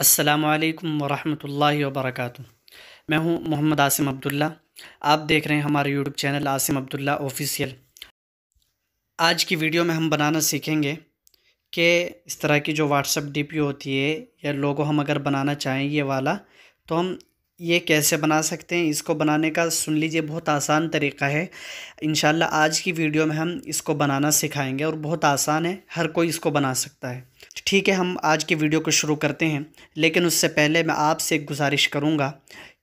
अस्सलामुअलैकुम वरहमतुल्लाहि वबरकातुहू। मैं हूं मोहम्मद आसिम अब्दुल्ला। आप देख रहे हैं हमारा YouTube channel Asim Abdullah official. आज की वीडियो में हम बनाना सीखेंगे कि इस तरह की जो व्हाट्सएप डीपी होती है या लोगो हम अगर बनाना चाहें ये वाला, तो हम ये कैसे बना सकते हैं। इसको बनाने का सुन लीजिए, बहुत आसान तरीका है। इंशाल्लाह आज की वीडियो में हम इसको बनाना सिखाएंगे और बहुत आसान है, हर कोई इसको बना सकता है। ठीक है, हम आज की वीडियो को शुरू करते हैं। लेकिन उससे पहले मैं आपसे एक गुजारिश करूंगा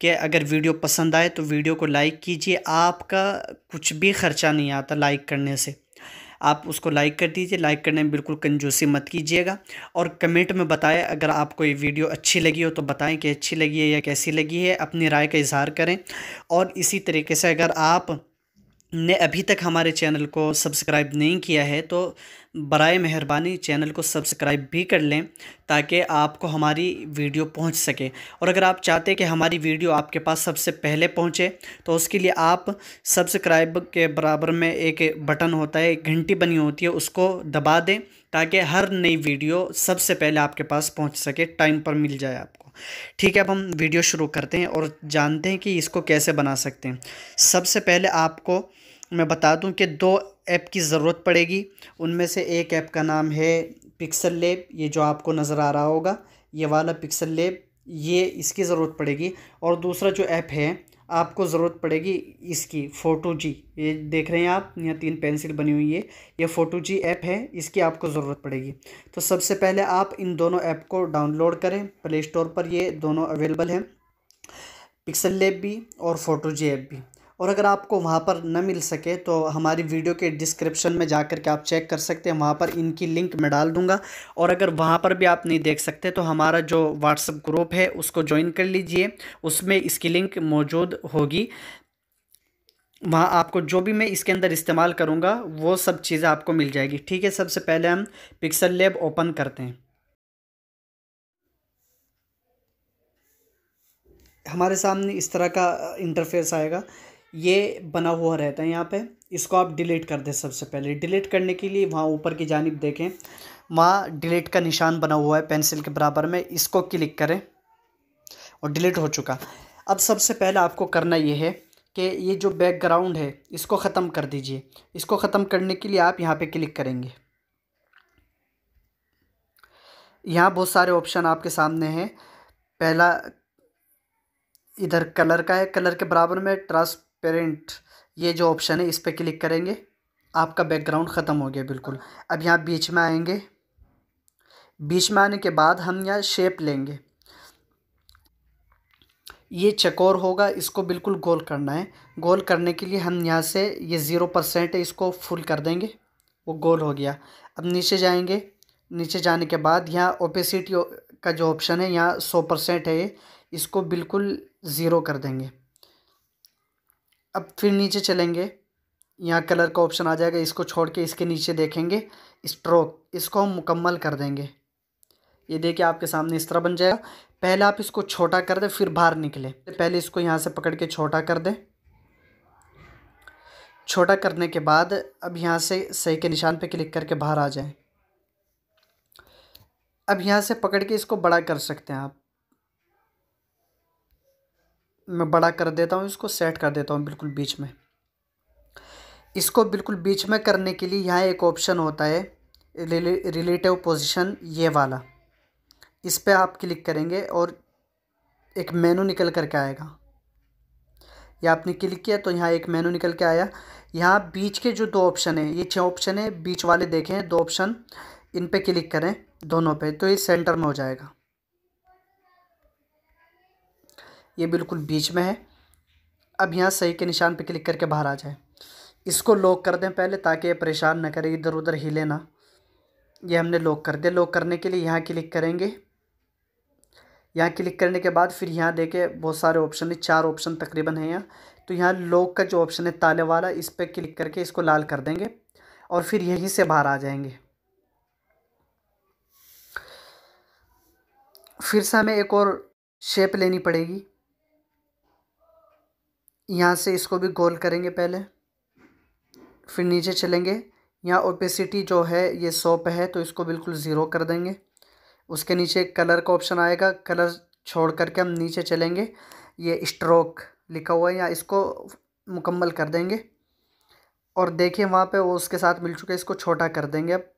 कि अगर वीडियो पसंद आए तो वीडियो को लाइक कीजिए। आपका कुछ भी ख़र्चा नहीं आता लाइक करने से, आप उसको लाइक कर दीजिए। लाइक करने में बिल्कुल कंजूसी मत कीजिएगा। और कमेंट में बताएं, अगर आपको ये वीडियो अच्छी लगी हो तो बताएं कि अच्छी लगी है या कैसी लगी है, अपनी राय का इज़हार करें। और इसी तरीके से अगर आप ने अभी तक हमारे चैनल को सब्सक्राइब नहीं किया है तो बराए मेहरबानी चैनल को सब्सक्राइब भी कर लें, ताकि आपको हमारी वीडियो पहुंच सके। और अगर आप चाहते हैं कि हमारी वीडियो आपके पास सबसे पहले पहुंचे, तो उसके लिए आप सब्सक्राइब के बराबर में एक बटन होता है, एक घंटी बनी होती है, उसको दबा दें ताकि हर नई वीडियो सबसे पहले आपके पास पहुँच सके, टाइम पर मिल जाए आपको। ठीक है, अब हम वीडियो शुरू करते हैं और जानते हैं कि इसको कैसे बना सकते हैं। सबसे पहले आपको मैं बता दूं कि दो ऐप की ज़रूरत पड़ेगी। उनमें से एक ऐप का नाम है पिक्सल लैब, ये जो आपको नज़र आ रहा होगा, ये वाला पिक्सल लैब, ये इसकी ज़रूरत पड़ेगी। और दूसरा जो ऐप है आपको ज़रूरत पड़ेगी इसकी, फ़ोटो जी। ये देख रहे हैं आप, यहाँ 3 पेंसिल बनी हुई है, ये फ़ोटो जी ऐप है, इसकी आपको ज़रूरत पड़ेगी। तो सबसे पहले आप इन दोनों ऐप को डाउनलोड करें प्ले स्टोर पर, ये दोनों अवेलेबल हैं, पिक्सल लैब भी और फ़ोटो जी ऐप भी। और अगर आपको वहाँ पर न मिल सके तो हमारी वीडियो के डिस्क्रिप्शन में जाकर के आप चेक कर सकते हैं, वहाँ पर इनकी लिंक मैं डाल दूँगा। और अगर वहाँ पर भी आप नहीं देख सकते तो हमारा जो व्हाट्सएप ग्रुप है उसको ज्वाइन कर लीजिए, उसमें इसकी लिंक मौजूद होगी। वहाँ आपको जो भी मैं इसके अंदर इस्तेमाल करूँगा वो सब चीज़ें आपको मिल जाएगी। ठीक है, सबसे पहले हम पिक्सल लैब ओपन करते हैं। हमारे सामने इस तरह का इंटरफेस आएगा, ये बना हुआ रहता है यहाँ पे। इसको आप डिलीट कर दें। सबसे पहले डिलीट करने के लिए वहाँ ऊपर की जानिब देखें, वहाँ डिलीट का निशान बना हुआ है पेंसिल के बराबर में, इसको क्लिक करें और डिलीट हो चुका। अब सबसे पहले आपको करना ये है कि ये जो बैकग्राउंड है इसको ख़त्म कर दीजिए। इसको ख़त्म करने के लिए आप यहाँ पे क्लिक करेंगे। यहाँ बहुत सारे ऑप्शन आपके सामने हैं। पहला इधर कलर का है, कलर के बराबर में ट्रांसपेरेंट, ये जो ऑप्शन है इस पर क्लिक करेंगे। आपका बैकग्राउंड ख़त्म हो गया बिल्कुल। अब यहाँ बीच में आएंगे, बीच में आने के बाद हम यहाँ शेप लेंगे। ये चकोर होगा, इसको बिल्कुल गोल करना है। गोल करने के लिए हम यहाँ से ये 0% है, इसको फुल कर देंगे, वो गोल हो गया। अब नीचे जाएंगे, नीचे जाने के बाद यहाँ ओपेसिटी का जो ऑप्शन है यहाँ 100% है, इसको बिल्कुल ज़ीरो कर देंगे। अब फिर नीचे चलेंगे, यहाँ कलर का ऑप्शन आ जाएगा, इसको छोड़ के इसके नीचे देखेंगे स्ट्रोक, इसको हम मुकम्मल कर देंगे। ये देखिए आपके सामने इस तरह बन जाएगा। पहले आप इसको छोटा कर दें फिर बाहर निकले। पहले इसको यहाँ से पकड़ के छोटा कर दें। छोटा करने के बाद अब यहाँ से सही के निशान पे क्लिक करके बाहर आ जाएं। अब यहाँ से पकड़ के इसको बड़ा कर सकते हैं आप। मैं बड़ा कर देता हूँ, इसको सेट कर देता हूँ बिल्कुल बीच में। इसको बिल्कुल बीच में करने के लिए यहाँ एक ऑप्शन होता है रिलेटिव पोजीशन, ये वाला, इस पर आप क्लिक करेंगे और एक मेनू निकल करके आएगा। या आपने क्लिक किया तो यहाँ एक मेनू निकल के आया। यहाँ बीच के जो दो ऑप्शन है, ये 6 ऑप्शन है, बीच वाले देखें 2 ऑप्शन, इन पे क्लिक करें दोनों पे, तो ये सेंटर में हो जाएगा। ये बिल्कुल बीच में है। अब यहाँ सही के निशान पे क्लिक करके बाहर आ जाए। इसको लॉक कर दें पहले, ताकि ये परेशान ना करे, इधर उधर हिले ना। ये हमने लॉक कर दिया। लॉक करने के लिए यहाँ क्लिक करेंगे। यहाँ क्लिक करने के बाद फिर यहाँ देखे बहुत सारे ऑप्शन है, 4 ऑप्शन तकरीबन है यहाँ। तो यहाँ लॉक का जो ऑप्शन है ताले वाला, इस पर क्लिक करके इसको लाल कर देंगे और फिर यहीं से बाहर आ जाएंगे। फिर से हमें एक और शेप लेनी पड़ेगी। यहाँ से इसको भी गोल करेंगे पहले, फिर नीचे चलेंगे। यहाँ ओपेसिटी जो है ये 100 पे है, तो इसको बिल्कुल ज़ीरो कर देंगे। उसके नीचे कलर का ऑप्शन आएगा, कलर छोड़ करके हम नीचे चलेंगे, ये स्ट्रोक लिखा हुआ है, या इसको मुकम्मल कर देंगे और देखिए वहाँ पे वो उसके साथ मिल चुका है, इसको छोटा कर देंगे अब।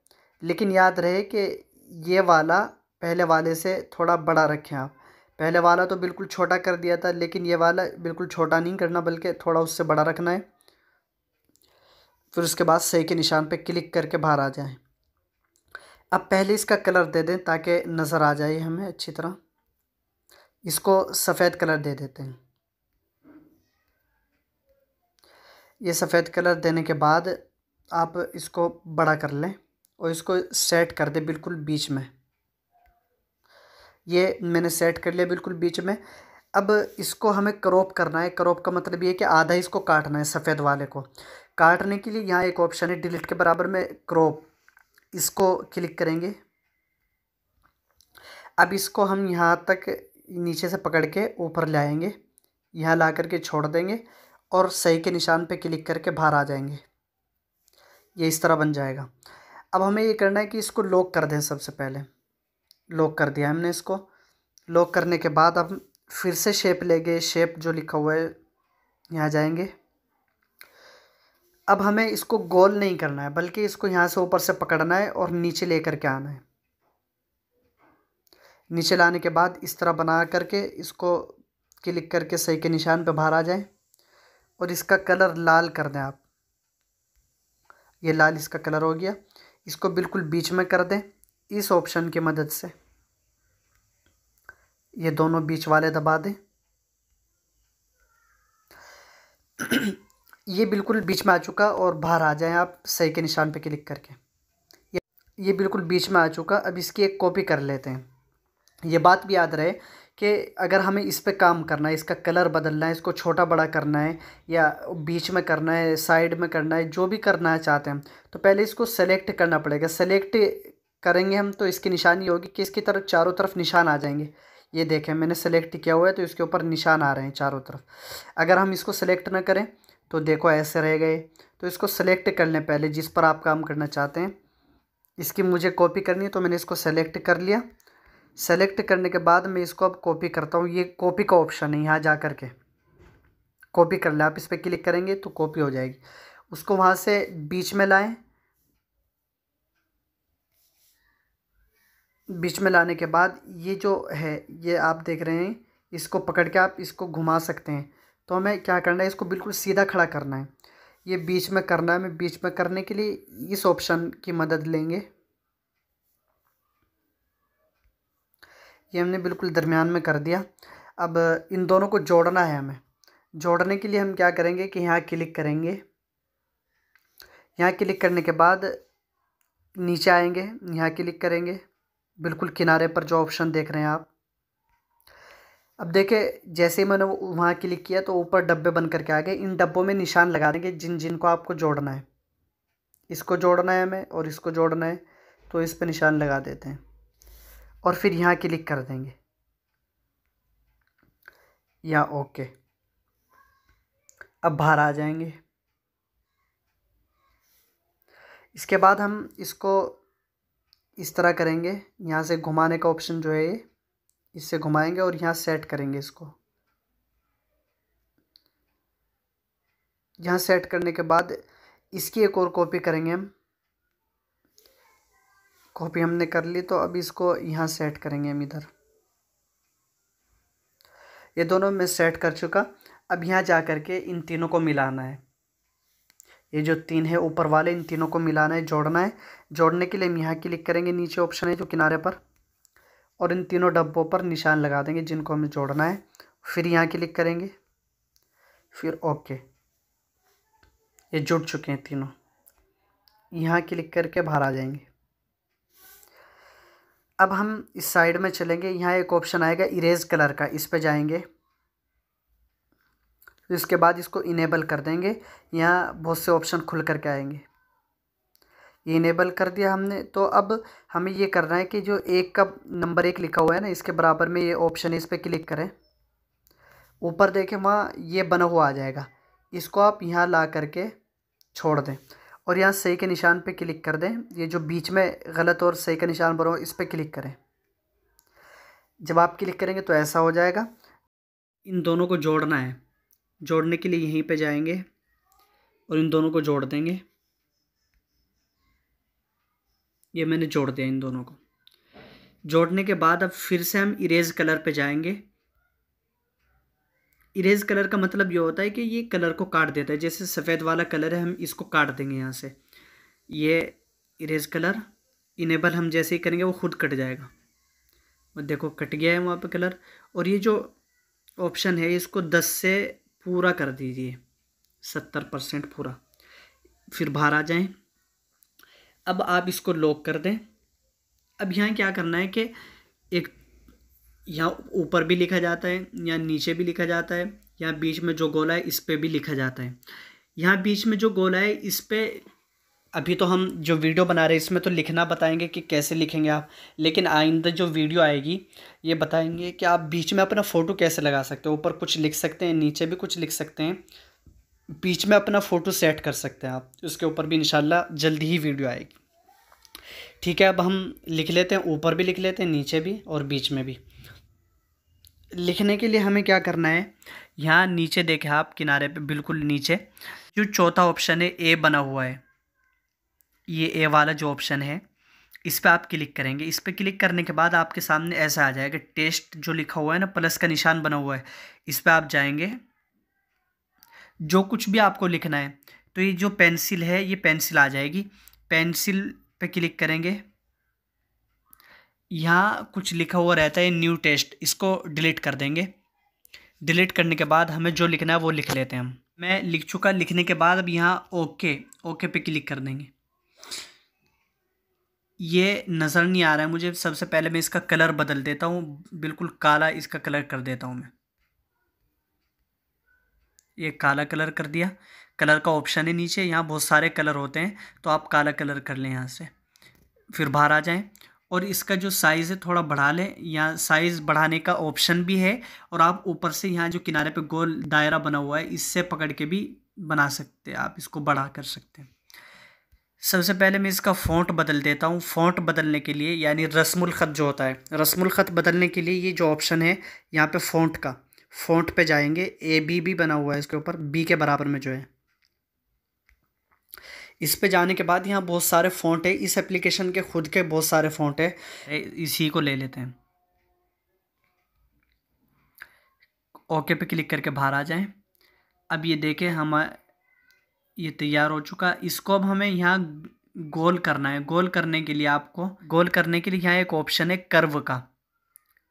लेकिन याद रहे कि ये वाला पहले वाले से थोड़ा बड़ा रखें आप। पहले वाला तो बिल्कुल छोटा कर दिया था, लेकिन ये वाला बिल्कुल छोटा नहीं करना बल्कि थोड़ा उससे बड़ा रखना है। फिर उसके बाद सही के निशान पे क्लिक करके बाहर आ जाए। अब पहले इसका कलर दे दें ताकि नज़र आ जाए हमें अच्छी तरह। इसको सफ़ेद कलर दे देते हैं। ये सफ़ेद कलर देने के बाद आप इसको बड़ा कर लें और इसको सेट कर दें बिल्कुल बीच में। ये मैंने सेट कर लिया बिल्कुल बीच में। अब इसको हमें क्रॉप करना है। क्रॉप का मतलब ये है कि आधा इसको काटना है। सफ़ेद वाले को काटने के लिए यहाँ एक ऑप्शन है डिलीट के बराबर में क्रॉप, इसको क्लिक करेंगे। अब इसको हम यहाँ तक नीचे से पकड़ के ऊपर ले आएंगे, यहाँ ला करके छोड़ देंगे और सही के निशान पे क्लिक करके बाहर आ जाएंगे। ये इस तरह बन जाएगा। अब हमें ये करना है कि इसको लॉक कर दें। सबसे पहले लॉक कर दिया हमने। इसको लॉक करने के बाद अब फिर से शेप लेंगे, शेप जो लिखा हुआ है यहाँ जाएंगे। अब हमें इसको गोल नहीं करना है बल्कि इसको यहाँ से ऊपर से पकड़ना है और नीचे लेकर के आना है। नीचे लाने के बाद इस तरह बना करके इसको क्लिक करके सही के निशान पे बाहर आ जाए और इसका कलर लाल कर दें आप। ये लाल इसका कलर हो गया। इसको बिल्कुल बीच में कर दें इस ऑप्शन की मदद से। ये दोनों बीच वाले दबा दें। ये बिल्कुल बीच में आ चुका और बाहर आ जाएं आप सही के निशान पे क्लिक करके। ये बिल्कुल बीच में आ चुका। अब इसकी एक कॉपी कर लेते हैं। ये बात भी याद रहे कि अगर हमें इस पे काम करना है, इसका कलर बदलना है, इसको छोटा बड़ा करना है या बीच में करना है, साइड में करना है, जो भी करना है चाहते हैं तो पहले इसको सेलेक्ट करना पड़ेगा। सेलेक्ट करेंगे हम तो इसकी निशानी होगी कि इसकी तरफ चारों तरफ निशान आ जाएंगे। ये देखें मैंने सेलेक्ट किया हुआ है तो इसके ऊपर निशान आ रहे हैं चारों तरफ। अगर हम इसको सेलेक्ट ना करें तो देखो ऐसे रह गए। तो इसको सेलेक्ट कर लें पहले जिस पर आप काम करना चाहते हैं। इसकी मुझे कॉपी करनी है तो मैंने इसको सेलेक्ट कर लिया। सेलेक्ट करने के बाद मैं इसको अब कॉपी करता हूँ। ये कॉपी का ऑप्शन है, यहाँ जा कर के कॉपी कर ले। आप इस पर क्लिक करेंगे तो कॉपी हो जाएगी। उसको वहाँ से बीच में लाएं। बीच में लाने के बाद ये जो है ये आप देख रहे हैं, इसको पकड़ के आप इसको घुमा सकते हैं। तो हमें क्या करना है, इसको बिल्कुल सीधा खड़ा करना है। ये बीच में करना है। मैं बीच में करने के लिए इस ऑप्शन की मदद लेंगे। ये हमने बिल्कुल दरमियान में कर दिया। अब इन दोनों को जोड़ना है हमें। जोड़ने के लिए हम क्या करेंगे कि यहाँ क्लिक करेंगे। यहाँ क्लिक करने के बाद नीचे आएंगे, यहाँ क्लिक करेंगे बिल्कुल किनारे पर जो ऑप्शन देख रहे हैं आप। अब देखें जैसे ही मैंने वहाँ क्लिक किया तो ऊपर डब्बे बन करके आ गए। इन डब्बों में निशान लगा देंगे जिन जिन को आपको जोड़ना है। इसको जोड़ना है हमें और इसको जोड़ना है तो इस पर निशान लगा देते हैं और फिर यहाँ क्लिक कर देंगे या ओके। अब बाहर आ जाएंगे। इसके बाद हम इसको इस तरह करेंगे। यहाँ से घुमाने का ऑप्शन जो है ये, इससे घुमाएंगे और यहाँ सेट करेंगे इसको। यहाँ सेट करने के बाद इसकी एक और कॉपी करेंगे हम। कॉपी हमने कर ली तो अब इसको यहाँ सेट करेंगे हम इधर। ये दोनों मैं सेट कर चुका। अब यहाँ जा कर के इन तीनों को मिलाना है। ये जो तीन है ऊपर वाले, इन तीनों को मिलाना है, जोड़ना है। जोड़ने के लिए हम यहाँ क्लिक करेंगे, नीचे ऑप्शन है जो किनारे पर, और इन तीनों डब्बों पर निशान लगा देंगे जिनको हमें जोड़ना है। फिर यहाँ क्लिक करेंगे, फिर ओके। ये जुड़ चुके हैं तीनों। यहाँ क्लिक करके बाहर आ जाएंगे। अब हम इस साइड में चलेंगे। यहाँ एक ऑप्शन आएगा इरेज कलर का, इस पे जाएंगे। इसके बाद इसको इनेबल कर देंगे। यहाँ बहुत से ऑप्शन खुल करके आएंगे। ये इनेबल कर दिया हमने। तो अब हमें ये करना है कि जो एक का नंबर 1 लिखा हुआ है ना, इसके बराबर में ये ऑप्शन है, इस पर क्लिक करें। ऊपर देखें वहाँ ये बना हुआ आ जाएगा। इसको आप यहाँ ला करके छोड़ दें और यहाँ सही के निशान पे क्लिक कर दें। ये जो बीच में गलत और सही का निशान बना हो इस पर क्लिक करें। जब आप क्लिक करेंगे तो ऐसा हो जाएगा। इन दोनों को जोड़ना है। जोड़ने के लिए यहीं पे जाएंगे और इन दोनों को जोड़ देंगे। ये मैंने जोड़ दिया इन दोनों को। जोड़ने के बाद अब फिर से हम इरेज कलर पे जाएंगे। इरेज कलर का मतलब ये होता है कि ये कलर को काट देता है। जैसे सफ़ेद वाला कलर है, हम इसको काट देंगे यहाँ से। ये इरेज कलर इनेबल हम जैसे ही करेंगे वो खुद कट जाएगा। और देखो कट गया है वहाँ पे कलर। और ये जो ऑप्शन है इसको 10 से पूरा कर दीजिए, 70% पूरा। फिर बाहर आ जाएं। अब आप इसको लॉक कर दें। अब यहाँ क्या करना है कि एक यहाँ ऊपर भी लिखा जाता है, यहाँ नीचे भी लिखा जाता है, यहाँ बीच में जो गोला है इस पे भी लिखा जाता है। यहाँ बीच में जो गोला है इस पे अभी तो हम जो वीडियो बना रहे हैं इसमें तो लिखना बताएंगे कि कैसे लिखेंगे आप, लेकिन आइंदा जो वीडियो आएगी ये बताएंगे कि आप बीच में अपना फ़ोटो कैसे लगा सकते हो। ऊपर कुछ लिख सकते हैं, नीचे भी कुछ लिख सकते हैं, बीच में अपना फ़ोटो सेट कर सकते हैं आप। उसके ऊपर भी इंशाल्लाह जल्दी ही वीडियो आएगी। ठीक है, अब हम लिख लेते हैं, ऊपर भी लिख लेते हैं, नीचे भी और बीच में भी। लिखने के लिए हमें क्या करना है, यहाँ नीचे देखें आप किनारे पे बिल्कुल नीचे जो चौथा ऑप्शन है ए बना हुआ है, ये ए वाला जो ऑप्शन है इस पर आप क्लिक करेंगे। इस पर क्लिक करने के बाद आपके सामने ऐसा आ जाएगा, टेस्ट जो लिखा हुआ है ना, प्लस का निशान बना हुआ है, इस पर आप जाएंगे। जो कुछ भी आपको लिखना है तो ये जो पेंसिल है ये पेंसिल आ जाएगी। पेंसिल पे क्लिक करेंगे। यहाँ कुछ लिखा हुआ रहता है न्यू टेस्ट, इसको डिलीट कर देंगे। डिलीट करने के बाद हमें जो लिखना है वो लिख लेते हैं हम। मैं लिख चुका। लिखने के बाद अब यहाँ ओके पे क्लिक कर देंगे। ये नज़र नहीं आ रहा है मुझे। सबसे पहले मैं इसका कलर बदल देता हूँ, बिल्कुल काला इसका कलर कर देता हूँ मैं। ये काला कलर कर दिया। कलर का ऑप्शन है नीचे, यहाँ बहुत सारे कलर होते हैं तो आप काला कलर कर लें यहाँ से। फिर बाहर आ जाएं और इसका जो साइज़ है थोड़ा बढ़ा लें। यहाँ साइज़ बढ़ाने का ऑप्शन भी है और आप ऊपर से यहाँ जो किनारे पे गोल दायरा बना हुआ है इससे पकड़ के भी बना सकते हैं, आप इसको बड़ा कर सकते हैं। सबसे पहले मैं इसका फ़ॉन्ट बदल देता हूँ। फ़ॉन्ट बदलने के लिए यानी रस्मुल ख़त जो होता है, रस्मुल ख़त बदलने के लिए ये जो ऑप्शन है यहाँ पे फ़ॉन्ट का, फ़ॉन्ट पे जाएंगे। ABB भी बना हुआ है इसके ऊपर, B के बराबर में जो है। इस पे जाने के बाद यहाँ बहुत सारे फ़ॉन्ट है। इस एप्लीकेशन के खुद के बहुत सारे फ़ॉन्ट है, इसी को ले लेते हैं। ओके पे क्लिक करके बाहर आ जाएं। अब ये देखें हम ये तैयार हो चुका। इसको अब हमें यहाँ गोल करना है। गोल करने के लिए आपको यहाँ एक ऑप्शन है कर्व का,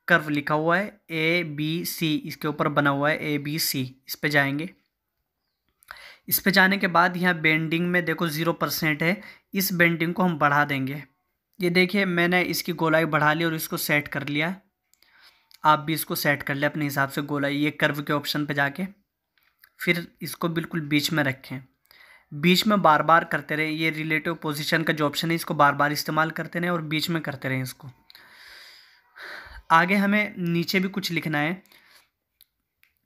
कर्व लिखा हुआ है ABC, इसके ऊपर बना हुआ है ABC। इस पे जाएंगे। इस पे जाने के बाद यहाँ बेंडिंग में देखो 0% है, इस बेंडिंग को हम बढ़ा देंगे। ये देखिए मैंने इसकी गोलाई बढ़ा ली और इसको सेट कर लिया। आप भी इसको सेट कर ले अपने हिसाब से गोलाई। ये कर्व के ऑप्शन पे जाके फिर इसको बिल्कुल बीच में रखें। बीच में बार बार करते रहे। ये रिलेटिव पोजीशन का जो ऑप्शन है इसको बार बार इस्तेमाल करते रहें और बीच में करते रहें इसको। आगे हमें नीचे भी कुछ लिखना है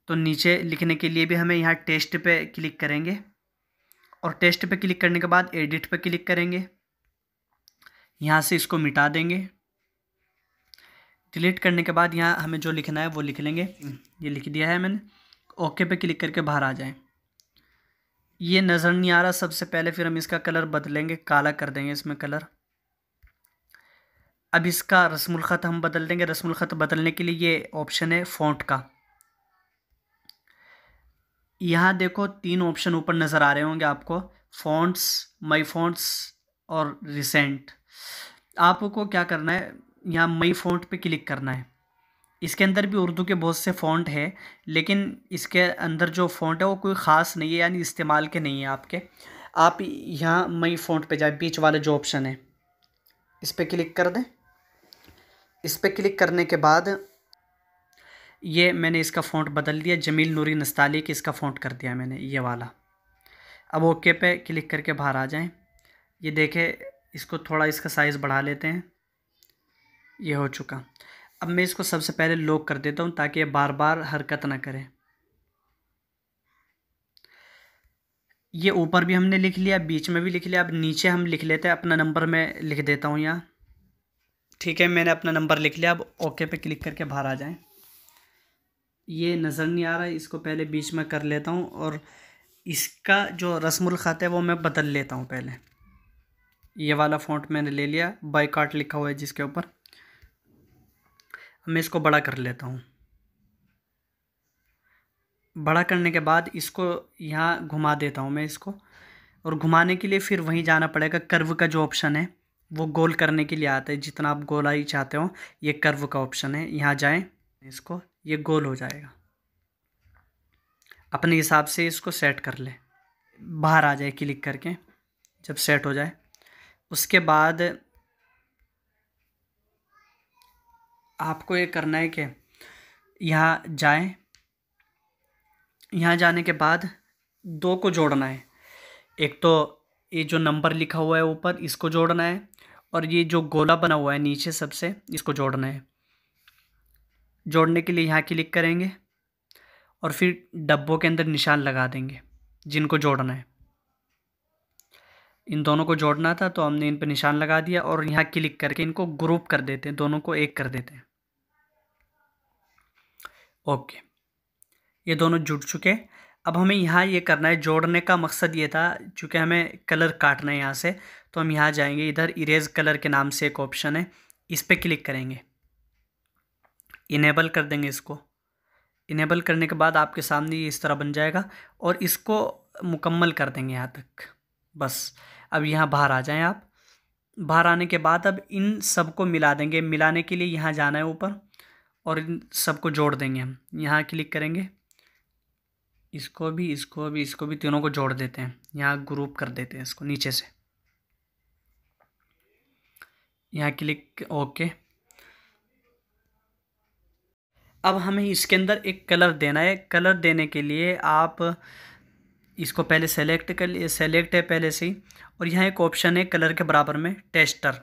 तो नीचे लिखने के लिए भी हमें यहाँ टेस्ट पे क्लिक करेंगे और टेस्ट पे क्लिक करने के बाद एडिट पे क्लिक करेंगे। यहाँ से इसको मिटा देंगे। डिलीट करने के बाद यहाँ हमें जो लिखना है वो लिख लेंगे। ये लिख दिया है मैंने। ओके पे क्लिक करके बाहर आ जाएं। ये नज़र नहीं आ रहा सबसे पहले, फिर हम इसका कलर बदलेंगे, काला कर देंगे इसमें कलर। अब इसका रस्मुल ख़त हम बदल देंगे। रस्मुल ख़त बदलने के लिए ये ऑप्शन है फ़ॉन्ट का। यहाँ देखो 3 ऑप्शन ऊपर नज़र आ रहे होंगे आपको, फ़ॉन्ट्स, माई फ़ॉन्ट्स और रिसेंट। आपको क्या करना है, यहाँ मई फ़ॉन्ट पे क्लिक करना है। इसके अंदर भी उर्दू के बहुत से फ़ॉन्ट है, लेकिन इसके अंदर जो फ़ॉन्ट है वो कोई ख़ास नहीं है, यानी इस्तेमाल के नहीं है आपके। आप यहाँ मई फ़ॉन्ट पे जाए, बीच वाले जो ऑप्शन है इस पर क्लिक कर दें। इस पर क्लिक करने के बाद ये मैंने इसका फ़ॉन्ट बदल दिया, जमील नूरी नस्ताली के इसका फ़ॉन्ट कर दिया मैंने, ये वाला। अब ओके पे क्लिक करके बाहर आ जाएं। ये देखें, इसको थोड़ा इसका साइज़ बढ़ा लेते हैं। ये हो चुका। अब मैं इसको सबसे पहले लॉक कर देता हूँ ताकि ये बार बार हरकत ना करे। ये ऊपर भी हमने लिख लिया, बीच में भी लिख लिया। अब नीचे हम लिख लेते हैं, अपना नंबर मैं लिख देता हूँ यहाँ। ठीक है, मैंने अपना नंबर लिख लिया। अब ओके पे क्लिक करके बाहर आ जाएं। ये नज़र नहीं आ रहा है, इसको पहले बीच में कर लेता हूँ और इसका जो रस्मुल ख़त है वो मैं बदल लेता हूँ पहले। ये वाला फ़ॉन्ट मैंने ले लिया, बायकॉट लिखा हुआ है जिसके ऊपर। मैं इसको बड़ा कर लेता हूँ। बड़ा करने के बाद इसको यहाँ घुमा देता हूँ मैं इसको, और घुमाने के लिए फिर वहीं जाना पड़ेगा। कर्व का जो ऑप्शन है वो गोल करने के लिए आता है, जितना आप गोलाई चाहते हो ये कर्व का ऑप्शन है, यहाँ जाएं इसको, ये गोल हो जाएगा। अपने हिसाब से इसको सेट कर ले, बाहर आ जाए क्लिक करके। जब सेट हो जाए उसके बाद आपको ये करना है कि यहाँ जाएं। यहाँ जाने के बाद दो को जोड़ना है। एक तो ये जो नंबर लिखा हुआ है ऊपर इसको जोड़ना है, और ये जो गोला बना हुआ है नीचे सबसे इसको जोड़ना है। जोड़ने के लिए यहाँ क्लिक करेंगे और फिर डब्बों के अंदर निशान लगा देंगे जिनको जोड़ना है। इन दोनों को जोड़ना था तो हमने इन पर निशान लगा दिया, और यहाँ क्लिक करके इनको ग्रुप कर देते हैं, दोनों को एक कर देते हैं। ओके, ये दोनों जुड़ चुके। अब हमें यहाँ ये करना है, जोड़ने का मकसद ये था चूँकि हमें कलर काटना है यहाँ से, तो हम यहाँ जाएंगे, इधर इरेज कलर के नाम से एक ऑप्शन है, इस पर क्लिक करेंगे, इनेबल कर देंगे इसको। इनेबल करने के बाद आपके सामने ये इस तरह बन जाएगा, और इसको मुकम्मल कर देंगे यहाँ तक बस। अब यहाँ बाहर आ जाएं आप। बाहर आने के बाद अब इन सबको मिला देंगे। मिलाने के लिए यहाँ जाना है ऊपर, और इन सबको जोड़ देंगे। हम यहाँ क्लिक करेंगे, इसको भी इसको भी इसको भी, तीनों को जोड़ देते हैं। यहाँ ग्रुप कर देते हैं इसको नीचे से। यहाँ क्लिक, ओके। अब हमें इसके अंदर एक कलर देना है। कलर देने के लिए आप इसको पहले सेलेक्ट है पहले से ही, और यहाँ एक ऑप्शन है कलर के बराबर में, टेस्टर।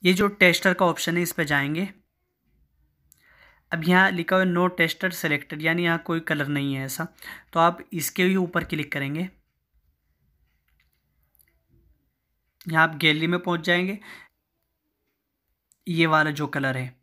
ये जो टेस्टर का ऑप्शन है इस पे जाएंगे। अब यहाँ लिखा हुआ है नो टेस्टर सेलेक्टेड, यानी यहाँ कोई कलर नहीं है ऐसा, तो आप इसके ही ऊपर क्लिक करेंगे। यहाँ आप गैलरी में पहुँच जाएंगे। ये वाला जो कलर है,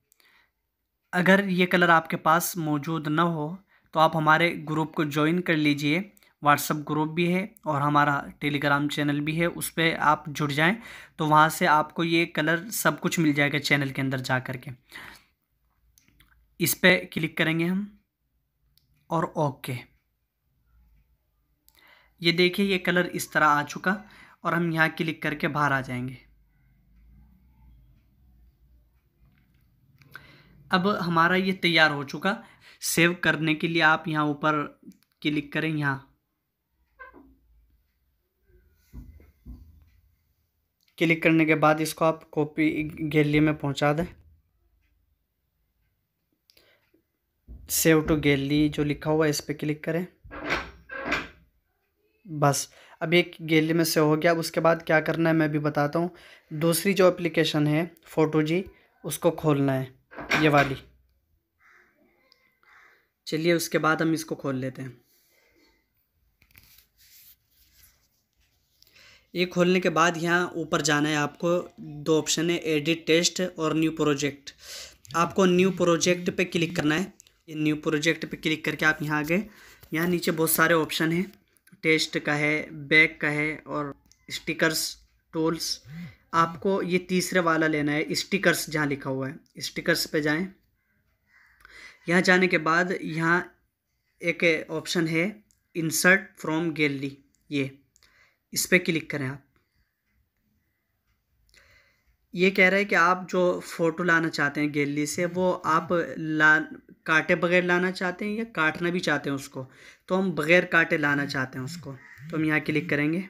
अगर ये कलर आपके पास मौजूद ना हो तो आप हमारे ग्रुप को ज्वाइन कर लीजिए। व्हाट्सएप ग्रुप भी है और हमारा टेलीग्राम चैनल भी है, उस पर आप जुड़ जाएं तो वहाँ से आपको ये कलर सब कुछ मिल जाएगा चैनल के अंदर जा कर के। इस पर क्लिक करेंगे हम, और ओके। ये देखिए ये कलर इस तरह आ चुका, और हम यहाँ क्लिक करके बाहर आ जाएंगे। अब हमारा ये तैयार हो चुका। सेव करने के लिए आप यहाँ ऊपर क्लिक करें। यहाँ क्लिक करने के बाद इसको आप कॉपी गैलरी में पहुँचा दें। सेव टू गैलरी जो लिखा हुआ है इस पर क्लिक करें। बस अब एक गैलरी में सेव हो गया। अब उसके बाद क्या करना है मैं भी बताता हूँ। दूसरी जो एप्लीकेशन है फ़ोटो जी, उसको खोलना है, ये वाली। चलिए उसके बाद हम इसको खोल लेते हैं। ये खोलने के बाद यहाँ ऊपर जाना है आपको। दो ऑप्शन है, एडिट टेस्ट और न्यू प्रोजेक्ट। आपको न्यू प्रोजेक्ट पे क्लिक करना है। ये न्यू प्रोजेक्ट पे क्लिक करके आप यहाँ आ गए। यहाँ नीचे बहुत सारे ऑप्शन हैं, टेस्ट का है, बैक का है, और स्टिकर्स, टूल्स। आपको ये तीसरे वाला लेना है, स्टिकर्स, जहाँ लिखा हुआ है स्टिकर्स पे जाएं। यहाँ जाने के बाद यहाँ एक ऑप्शन है इंसर्ट फ्रॉम गैलरी, ये इस पर क्लिक करें आप। ये कह रहा है कि आप जो फ़ोटो लाना चाहते हैं गैलरी से, वो आप काटे बगैर लाना चाहते हैं या काटना भी चाहते हैं उसको। तो हम बगैर काटे लाना चाहते हैं उसको, तो हम यहाँ क्लिक करेंगे।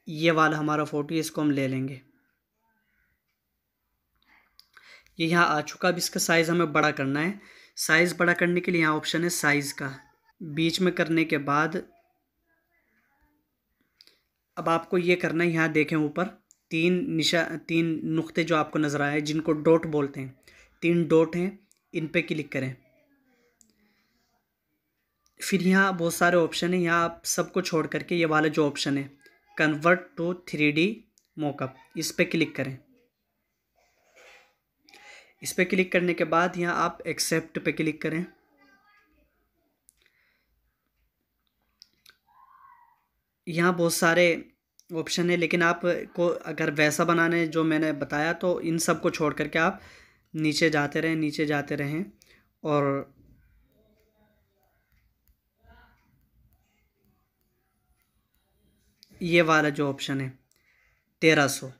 ये वाला हमारा फ़ोटो, इसको हम ले लेंगे। ये यहाँ आ चुका। अब इसका साइज़ हमें बड़ा करना है। साइज़ बड़ा करने के लिए यहाँ ऑप्शन है साइज़ का, बीच में करने के बाद अब आपको ये करना है। यहाँ देखें ऊपर तीन नुक्ते जो आपको नज़र आए, जिनको डॉट बोलते हैं, 3 डॉट हैं, इन पे क्लिक करें। फिर यहाँ बहुत सारे ऑप्शन हैं, यहाँ आप सबको छोड़ करके ये वाला जो ऑप्शन है कन्वर्ट टू 3D मॉकअप, इस पर क्लिक करें। इस पर क्लिक करने के बाद यहाँ आप एक्सेप्ट पे क्लिक करें। यहाँ बहुत सारे ऑप्शन है, लेकिन आपको अगर वैसा बनाना है जो मैंने बताया तो इन सब को छोड़ करके आप नीचे जाते रहें, नीचे जाते रहें और ये वाला जो ऑप्शन है 1300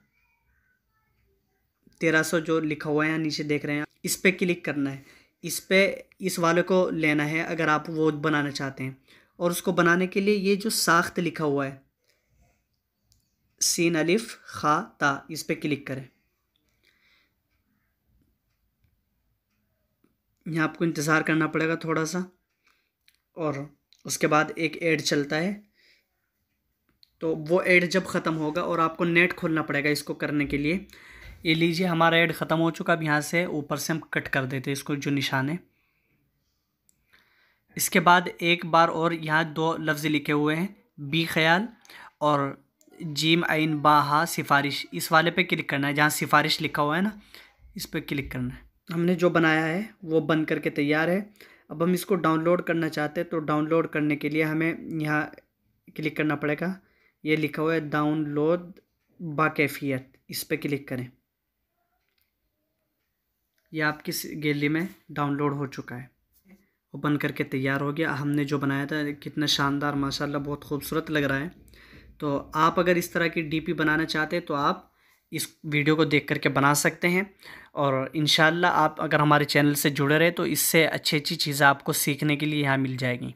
जो लिखा हुआ है यहाँ नीचे देख रहे हैं, इस पर क्लिक करना है। इस वाले को लेना है अगर आप वो बनाना चाहते हैं। और उसको बनाने के लिए ये जो साख्त लिखा हुआ है सीन अलिफ खा ता, इस पर क्लिक करें। यहाँ आपको इंतज़ार करना पड़ेगा थोड़ा सा, और उसके बाद एक ऐड चलता है, तो वो ऐड जब ख़त्म होगा और आपको नेट खोलना पड़ेगा इसको करने के लिए। ये लीजिए हमारा ऐड ख़त्म हो चुका। अब यहाँ से ऊपर से हम कट कर देते हैं इसको, जो निशान है। इसके बाद एक बार और यहाँ 2 लफ्ज़ लिखे हुए हैं, बी ख्याल और जीम आइन बा हा सिफारिश, इस वाले पे क्लिक करना है जहाँ सिफारिश लिखा हुआ है ना, इस पर क्लिक करना है। हमने जो बनाया है वो बन करके तैयार है। अब हम इसको डाउनलोड करना चाहते हैं, तो डाउनलोड करने के लिए हमें यहाँ क्लिक करना पड़ेगा। ये लिखा हुआ है डाउनलोड बाकैफियत, इस पर क्लिक करें। यह आपकी गैलरी में डाउनलोड हो चुका है, वो बन करके तैयार हो गया। हमने जो बनाया था कितना शानदार, माशाल्लाह बहुत खूबसूरत लग रहा है। तो आप अगर इस तरह की डीपी बनाना चाहते हैं तो आप इस वीडियो को देख करके बना सकते हैं। और इंशाल्लाह आप अगर हमारे चैनल से जुड़े रहे तो इससे अच्छी अच्छी चीज़ें आपको सीखने के लिए यहाँ मिल जाएगी।